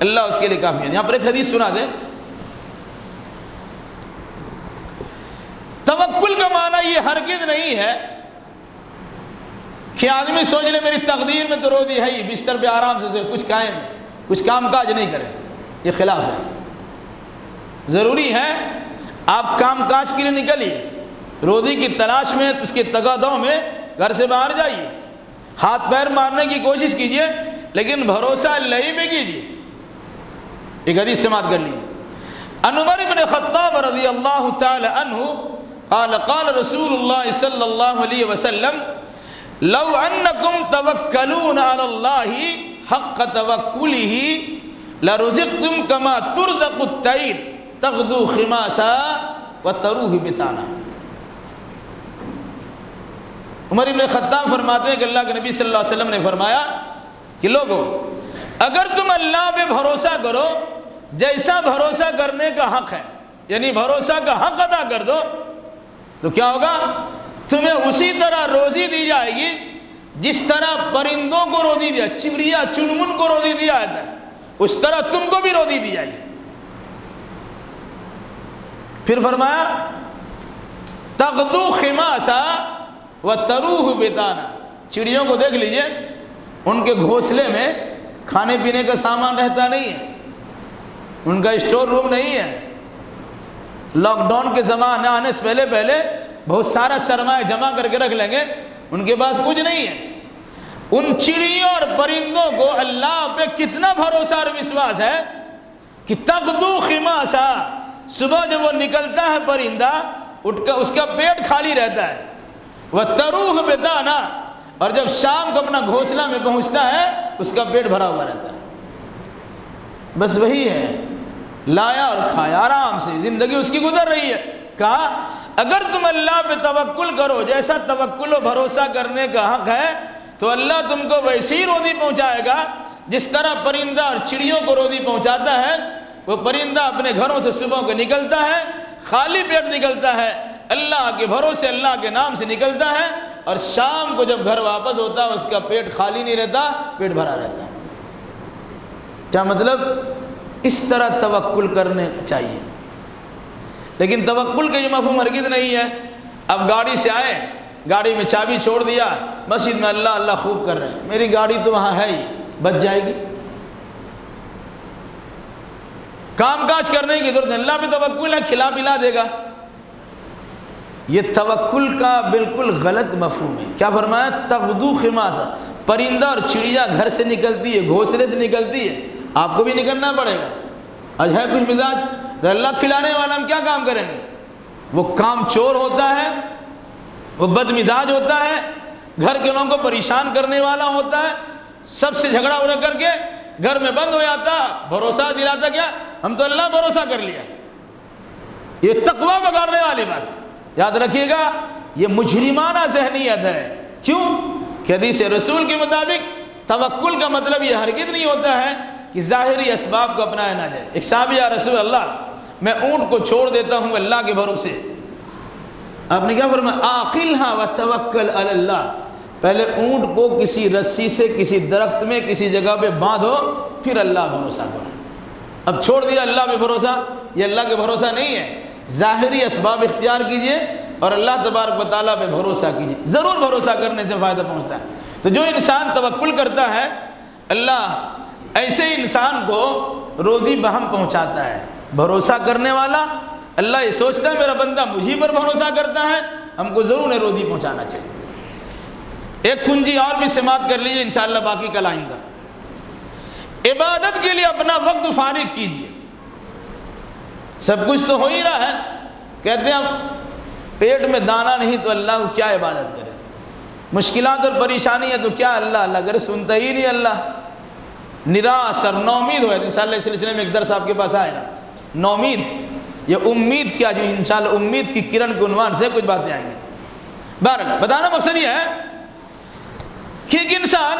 اللہ اس کے لیے کافی ہے۔ یہاں پر ایک حدیث سنا دیں، توکل کا معنی یہ ہرگز نہیں ہے کہ آدمی سوچ لے میری تقدیر میں تو روزی ہے ہی، بستر پہ آرام سے سوئے، کچھ قائم کچھ کام کاج نہیں کرے، یہ خلاف ہے۔ ضروری ہے آپ کام کاج کے لیے نکلیے، روزی کی تلاش میں، اس کے تگادوں میں گھر سے باہر جائیے، ہاتھ پیر مارنے کی کوشش کیجیے، لیکن بھروسہ اللہ ہی پہ کیجیے۔ ایک حدیث سماعت کر لیجیے، عن عمر بن خطاب رضی اللہ تعالی عنہ قال قال رسول اللہ صلی اللہ علیہ وسلم لو انکم توکلون علی اللہ حق توکلہ لرزقتم کما ترزق الطیر تغدو خماسا وتروح بطانا۔ عمر بن خطاب فرماتے ہیں کہ اللہ کے نبی صلی اللہ علیہ وسلم نے فرمایا کہ لوگوں، اگر تم اللہ پہ بھروسہ کرو جیسا بھروسہ کرنے کا حق ہے، یعنی بھروسہ کا حق ادا کر دو، تو کیا ہوگا؟ تمہیں اسی طرح روزی دی جائے گی جس طرح پرندوں کو روزی دیا، چڑیا چنمن کو روزی دیا ہے، اس طرح تم کو بھی روزی دی جائے گی۔ پھر فرمایا تغدو خماسا وتروح بطانا، چڑیوں کو دیکھ لیجئے، ان کے گھونسلے میں کھانے پینے کا سامان رہتا نہیں ہے، ان کا اسٹور روم نہیں ہے، لاک ڈاؤن کے زمانے آنے سے پہلے بہت سارا سرمایہ جمع کر کے رکھ لیں گے، ان کے پاس کچھ نہیں ہے۔ ان چڑیوں اور پرندوں کو اللہ پہ کتنا بھروسہ اور وشواس ہے کہ تغدو خماسا، صبح جب وہ نکلتا ہے پرندہ اٹھ کر اس کا پیٹ خالی رہتا ہے، وتروح بطانا، اور جب شام کو اپنا گھونسلہ میں پہنچتا ہے اس کا پیٹ بھرا ہوا رہتا ہے۔ بس وہی ہے، لایا اور کھایا، آرام سے زندگی اس کی گزر رہی ہے۔ کہا اگر تم اللہ پہ توکل کرو جیسا توکل و بھروسہ کرنے کا حق ہے تو اللہ تم کو ویسی ہی روزی پہنچائے گا جس طرح پرندہ اور چڑیوں کو روزی پہنچاتا ہے۔ وہ پرندہ اپنے گھروں سے صبح کو نکلتا ہے، خالی پیٹ نکلتا ہے، اللہ کے بھروسے اللہ کے نام سے نکلتا ہے، اور شام کو جب گھر واپس ہوتا ہے اس کا پیٹ خالی نہیں رہتا، پیٹ بھرا رہتا ہے۔ کیا مطلب؟ اس طرح توکل کرنے چاہیے۔ لیکن توکل کا یہ مفہوم ہرگز نہیں ہے اب گاڑی سے آئے، گاڑی میں چابی چھوڑ دیا، مسجد میں اللہ اللہ خوب کر رہے ہیں، میری گاڑی تو وہاں ہے ہی، بچ جائے گی، کام کاج کرنے کی ضرورت نہیں، اللہ پہ توکل ہے، کھلا پلا دے گا۔ یہ توکل کا بالکل غلط مفہوم ہے۔ کیا فرمایا؟ تغدو خماسا، پرندہ اور چڑیا گھر سے نکلتی ہے، گھونسلے سے نکلتی ہے، آپ کو بھی نکلنا پڑے گا۔ آج ہے کچھ مزاج تو اللہ کھلانے والا، ہم کیا کام کریں گے؟ وہ کام چور ہوتا ہے، وہ بد مزاج ہوتا ہے، گھر کے لوگوں کو پریشان کرنے والا ہوتا ہے، سب سے جھگڑا اڑا کر کے گھر میں بند ہو جاتا، بھروسہ دلاتا کیا ہم تو اللہ بھروسہ کر لیا۔ یہ تقویٰ بگاڑنے والی بات ہے، یاد رکھیے گا، یہ مجرمانہ ذہنیت ہے۔ کیوں کہ حدیث رسول کے مطابق توکل کا مطلب یہ ہرگز نہیں ہوتا ہے کہ ظاہری اسباب کو اپنایا نہ جائے۔ ایک صحابی یا رسول اللہ میں اونٹ کو چھوڑ دیتا ہوں اللہ کے بھروسے، آپ نے کیا فرمایا؟ عاقلھا وتوکل علی اللہ، پہلے اونٹ کو کسی رسی سے کسی درخت میں کسی جگہ پہ باندھو پھر اللہ بھروسہ کرو۔ اب چھوڑ دیا اللہ پہ بھروسہ، یہ اللہ کے بھروسہ نہیں ہے۔ ظاہری اسباب اختیار کیجئے اور اللہ تبارک و تعالیٰ پہ بھروسہ کیجئے، ضرور بھروسہ کرنے سے فائدہ پہنچتا ہے۔ تو جو انسان توکل کرتا ہے اللہ ایسے انسان کو روزی بہم پہنچاتا ہے۔ بھروسہ کرنے والا اللہ یہ سوچتا ہے میرا بندہ مجھے پر بھروسہ کرتا ہے، ہم کو ضرور روزی پہنچانا چاہیے۔ ایک کنجی اور بھی سماعت کر لیجئے، انشاءاللہ باقی کل آئندہ۔ عبادت کے لیے اپنا وقت فارغ کیجئے۔ سب کچھ تو ہو ہی رہا ہے، کہتے ہیں اب پیٹ میں دانا نہیں تو اللہ کو کیا عبادت کرے، مشکلات اور پریشانی ہے تو کیا اللہ اللہ کرے، سنتا ہی نہیں اللہ، نراش اور نومید ہوئے۔ انشاءاللہ اس سلسلے میں ایک درس آپ کے پاس آئے گا، نومید یہ امید کیا، جو انشاءاللہ امید کی کرن کے عنوان سے کچھ باتیں آئیں گی۔ بہرحال بتانا مقصد یہ ہے کہ ایک انسان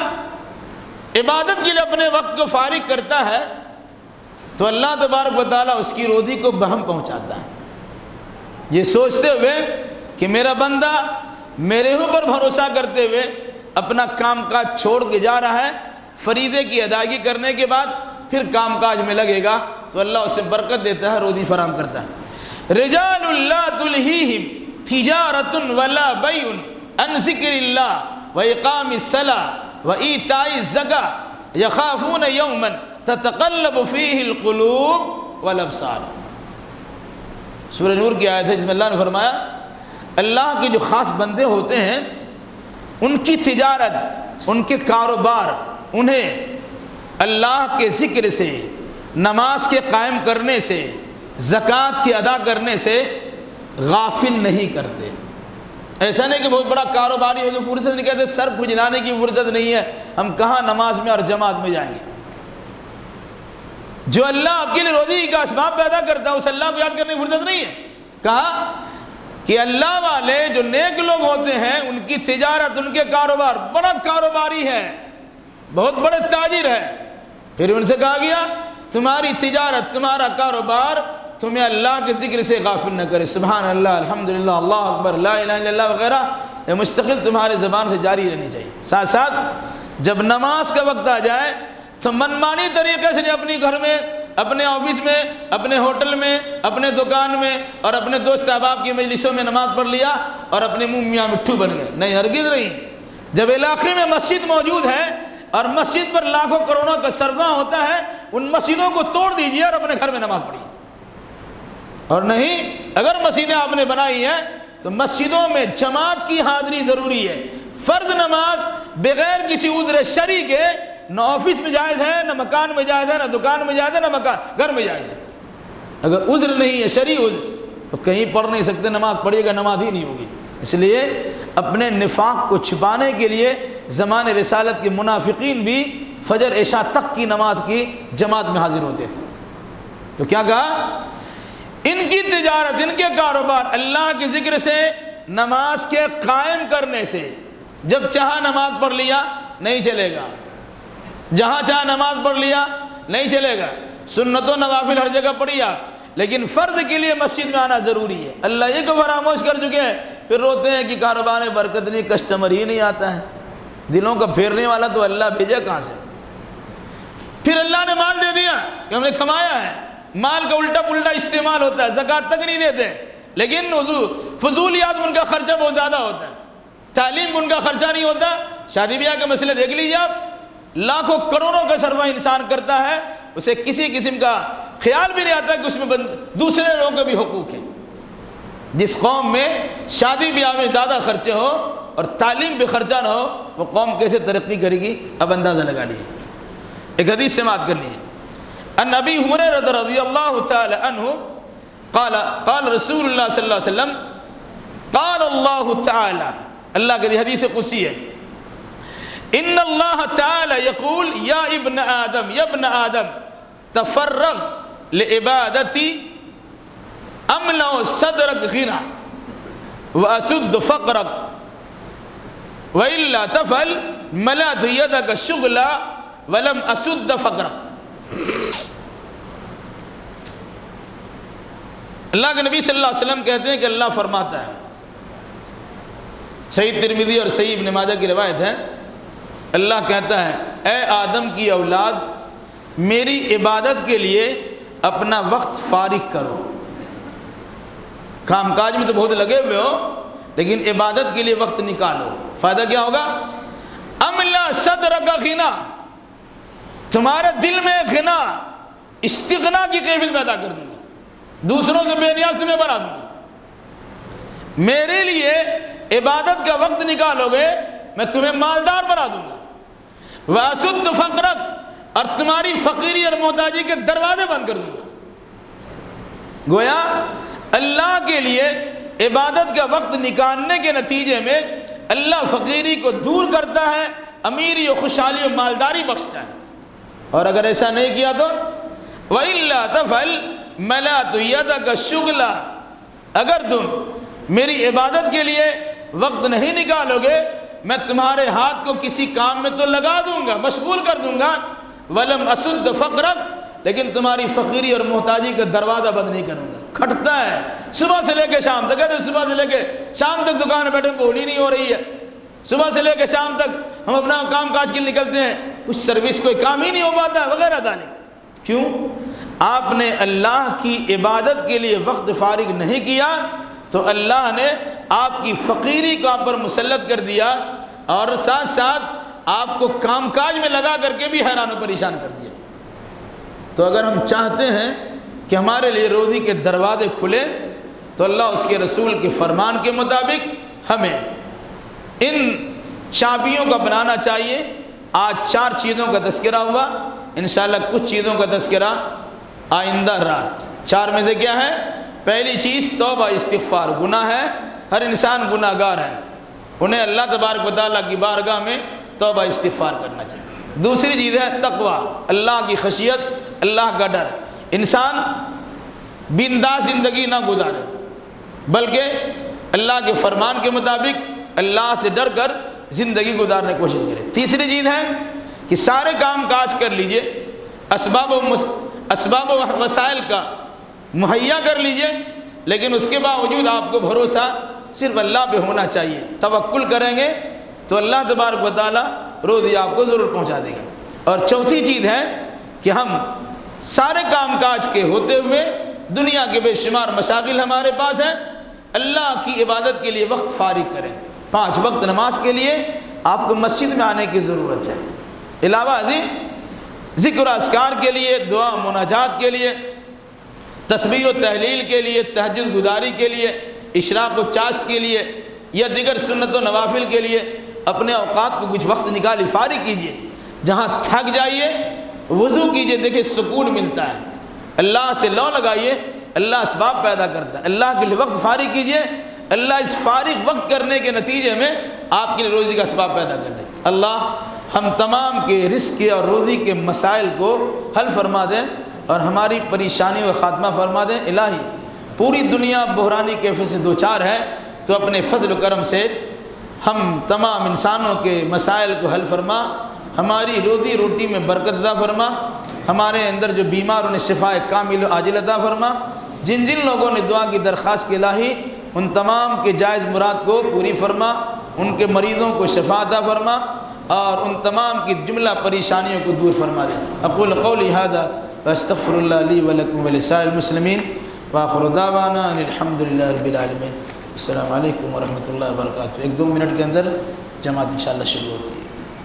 عبادت کے لیے اپنے وقت کو فارغ کرتا ہے تو اللہ تبارک و تعالیٰ اس کی روزی کو بہم پہنچاتا ہے، یہ سوچتے ہوئے کہ میرا بندہ میرے اوپر بھروسہ کرتے ہوئے اپنا کام کاج چھوڑ کے جا رہا ہے، فریضے کی ادائیگی کرنے کے بعد پھر کام کاج میں لگے گا تو اللہ اسے برکت دیتا ہے، روزی فراہم کرتا ہے۔ رجال لا تلہیہم تجارۃ ولا بیع عن ذکر اللہ واقام الصلاۃ وایتاء الزکاۃ یخافون یوما تتقلب فیہ القلوب والابصار۔ سورہ نور کی آیت ہے جس میں اللہ نے فرمایا اللہ کے جو خاص بندے ہوتے ہیں ان کی تجارت، ان کے کاروبار انہیں اللہ کے ذکر سے، نماز کے قائم کرنے سے، زکوٰۃ کے ادا کرنے سے غافل نہیں کرتے۔ ایسا نہیں کہ بہت بڑا کاروباری ہو کہ فرصت نہیں، کہتے سر کھجلانے کی فرصت نہیں ہے، ہم کہاں نماز میں اور جماعت میں جائیں گے۔ جو اللہ آپ کے لیے روزی کا اسباب پیدا کرتا ہے اس اللہ کو یاد کرنے کی فرصت نہیں ہے۔ کہا کہ اللہ والے جو نیک لوگ ہوتے ہیں ان کی تجارت، ان کے کاروبار، بڑا کاروباری ہے، بہت بڑے تاجر ہے، پھر ان سے کہا گیا تمہاری تجارت، تمہارا کاروبار تمہیں اللہ کے ذکر سے غافل نہ کرے۔ سبحان اللہ، الحمدللہ، اللہ اکبر، لا الہ الا اللہ وغیرہ یہ مستقل تمہارے زبان سے جاری رہنی چاہیے۔ ساتھ ساتھ جب نماز کا وقت آ جائے تو منمانی طریقے سے اپنے گھر میں، اپنے آفس میں، اپنے ہوٹل میں، اپنے دکان میں اور اپنے دوست احباب کی مجلسوں میں نماز پڑھ لیا اور اپنے منہ میاں مٹھو بن گئے، نہیں، ہرگز نہیں۔ جب علاقے میں مسجد موجود ہے اور مسجد پر لاکھوں کروڑوں کا سرمایہ ہوتا ہے، ان مسجدوں کو توڑ دیجیے اور اپنے گھر میں نماز پڑھیے۔ اور نہیں، اگر مسجدیں آپ نے بنائی ہیں تو مسجدوں میں جماعت کی حاضری ضروری ہے۔ فرض نماز بغیر کسی عذر شرعی کے نہ آفس میں جائز ہے، نہ مکان میں جائز ہے، نہ دکان میں جائز ہے، نہ گھر میں جائز ہے۔ اگر عذر نہیں ہے، شرعی عذر، تو کہیں پڑھ نہیں سکتے، نماز پڑھیے گا نماز ہی نہیں ہوگی۔ اس لیے اپنے نفاق کو چھپانے کے لیے زمان رسالت کے منافقین بھی فجر عشاء تک کی نماز کی جماعت میں حاضر ہوتے تھے۔ تو کیا کہا؟ ان کی تجارت، ان کے کاروبار اللہ کے ذکر سے، نماز کے قائم کرنے سے، جب چاہا نماز پڑھ لیا نہیں چلے گا، جہاں چاہا نماز پڑھ لیا نہیں چلے گا، سنت و نوافل ہر جگہ پڑھی آپ، لیکن فرض کے لیے مسجد میں آنا ضروری ہے۔ اللہ یہ کو فراموش کر چکے ہیں، پھر روتے ہیں کہ کاروبار میں برکت نہیں، کسٹمر ہی نہیں آتا ہے۔ دلوں کا پھیرنے والا تو اللہ بھیجا کہاں سے؟ پھر اللہ نے مال دے دیا کہ ہم نے کمایا ہے، مال کا الٹا پلٹا استعمال ہوتا ہے، زکوٰۃ تک نہیں دیتے، لیکن فضولیات میں ان کا خرچہ بہت زیادہ ہوتا ہے، تعلیم میں ان کا خرچہ نہیں ہوتا۔ شادی بیاہ کے مسئلے دیکھ لیجیے آپ، لاکھوں کروڑوں کا سرمایہ انسان کرتا ہے، اسے کسی قسم کا خیال بھی نہیں آتا کہ اس میں دوسرے لوگوں کے بھی حقوق ہیں۔ جس قوم میں شادی بیاہ میں زیادہ خرچے ہو اور تعلیم پہ خرچہ نہ ہو، وہ قوم کیسے ترقی کرے گی؟ اب اندازہ لگا لیجیے۔ ایک حدیث سے بات کر لیجیے، ان ابی ہریرہ رضی اللہ تعالی عنہ قال قال رسول اللہ صلی اللہ علیہ وسلم قال اللہ تعالی، اللہ کی حدیث قدسی ہے، ان اللہ تعالی یقول یا ابن آدم تفرغ لعبادتی املأ صدرک غنا واسد فقرک والا تفعل ملأت یدک شغلا ولم اسد فقرک۔ اللہ کے نبی صلی اللہ علیہ وسلم کہتے ہیں کہ اللہ فرماتا ہے، صحیح ترمذی اور صحیح ابن ماجہ کی روایت ہے، اللہ کہتا ہے اے آدم کی اولاد، میری عبادت کے لیے اپنا وقت فارغ کرو۔ کام کاج میں تو بہت لگے ہوئے ہو، لیکن عبادت کے لیے وقت نکالو۔ فائدہ کیا ہوگا؟ املا صدرک غنا، تمہارے دل میں غنا، استغنا کی کیفیت پیدا کر دوں گا، دوسروں سے بے نیاز تمہیں بنا دوں گا۔ میرے لیے عبادت کا وقت نکالو گے، میں تمہیں مالدار بنا دوں گا۔ واسد فقرک، اور تمہاری فقیری اور محتاجی کے دروازے بند کر دوں گا۔ گویا اللہ کے لیے عبادت کا وقت نکالنے کے نتیجے میں اللہ فقیری کو دور کرتا ہے، امیری و خوشحالی و مالداری بخشتا ہے۔ اور اگر ایسا نہیں کیا تو وَإِلَّا تَفْعَلْ مَلَأْتُ يَدَكَ شُغْلًا، اگر تم میری عبادت کے لیے وقت نہیں نکالو گے، میں تمہارے ہاتھ کو کسی کام میں تو لگا دوں گا، مشغول کر دوں گا، وَلَمْ أَسُدَّ فَقْرَكَ، لیکن تمہاری فقیری اور محتاجی کا دروازہ بند نہیں کروں گا۔ کھٹتا ہے صبح سے لے کے شام تک، کہتے ہیں صبح سے لے کے شام تک دکان بیٹھے پوری نہیں ہو رہی ہے، صبح سے لے کے شام تک ہم اپنا کام کاج کے لیے نکلتے ہیں، کچھ سروس کوئی کام ہی نہیں ہو پاتا وغیرہ ذالک۔ کیوں؟ آپ نے اللہ کی عبادت کے لیے وقت فارغ نہیں کیا تو اللہ نے آپ کی فقیری کو آپ پر مسلط کر دیا، اور ساتھ ساتھ آپ کو کام کاج میں لگا کر کے بھی حیران و پریشان کر دیا۔ تو اگر ہم چاہتے ہیں کہ ہمارے لیے روزی کے دروازے کھلے تو اللہ اس کے رسول کے فرمان کے مطابق ہمیں ان چابیوں کا بنانا چاہیے۔ آج 4 چیزوں کا تذکرہ ہوا، انشاءاللہ کچھ چیزوں کا تذکرہ آئندہ رات۔ 4 میں سے کیا ہے؟ پہلی چیز توبہ استغفار۔ گناہ ہے، ہر انسان گناہ گار ہے، انہیں اللہ تبارک و تعالیٰ کی بارگاہ میں توبہ استغفار کرنا چاہیے۔ دوسری چیز ہے تقویٰ، اللہ کی خشیت، اللہ کا ڈر۔ انسان بنداس زندگی نہ گزارے بلکہ اللہ کے فرمان کے مطابق اللہ سے ڈر کر زندگی گزارنے کی کوشش کرے۔ تیسری چیز ہے کہ سارے کام کاج کر لیجئے، اسباب و وسائل کا مہیا کر لیجئے، لیکن اس کے باوجود آپ کو بھروسہ صرف اللہ پہ ہونا چاہیے۔ توکل کریں گے تو اللہ تبارک و تعالیٰ روزی آپ کو ضرور پہنچا دے گا۔ اور چوتھی چیز ہے کہ ہم سارے کام کاج کے ہوتے ہوئے دنیا کے بے شمار مشاغل ہمارے پاس ہیں، اللہ کی عبادت کے لیے وقت فارغ کریں۔ 5 وقت نماز کے لیے آپ کو مسجد میں آنے کی ضرورت ہے، علاوہ ازیں ذکر و اذکار کے لیے، دعا و مناجات کے لیے، تسبیح و تحلیل کے لیے، تہجد گزاری کے لیے، اشراق و چاشت کے لیے یا دیگر سنت و نوافل کے لیے اپنے اوقات کو کچھ وقت نکالی فارغ کیجیے۔ جہاں تھک جائیے وضو کیجیے، دیکھیں سکون ملتا ہے۔ اللہ سے لو لگائیے، اللہ اسباب پیدا کرتا ہے۔ اللہ کے لیے وقت فارغ کیجیے، اللہ اس فارغ وقت کرنے کے نتیجے میں آپ کے لیے روزی کا اسباب پیدا کر دے۔ اللہ ہم تمام کے رزق اور روزی کے مسائل کو حل فرما دیں اور ہماری پریشانی و خاتمہ فرما دیں۔ الہی پوری دنیا بحرانی کیفیت سے دوچار ہے، تو اپنے فضل و کرم سے ہم تمام انسانوں کے مسائل کو حل فرما، ہماری روزی روٹی میں برکت عطا فرما، ہمارے اندر جو بیمار انہیں شفاء کامل و عاجل عطا فرما۔ جن جن لوگوں نے دعا کی درخواست کی الہی ان تمام کے جائز مراد کو پوری فرما، ان کے مریضوں کو شفا عطا فرما اور ان تمام کی جملہ پریشانیوں کو دور فرما دے۔ اقول قولی ھذا واستغفر اللہ لی ولکم ولسائر المسلمین وآخر دعوانا ان الحمد للہ رب العالمین۔ السلام علیکم ورحمۃ اللہ وبرکاتہ۔ 1-2 منٹ کے اندر جماعت انشاءاللہ شروع ہوتی ہے۔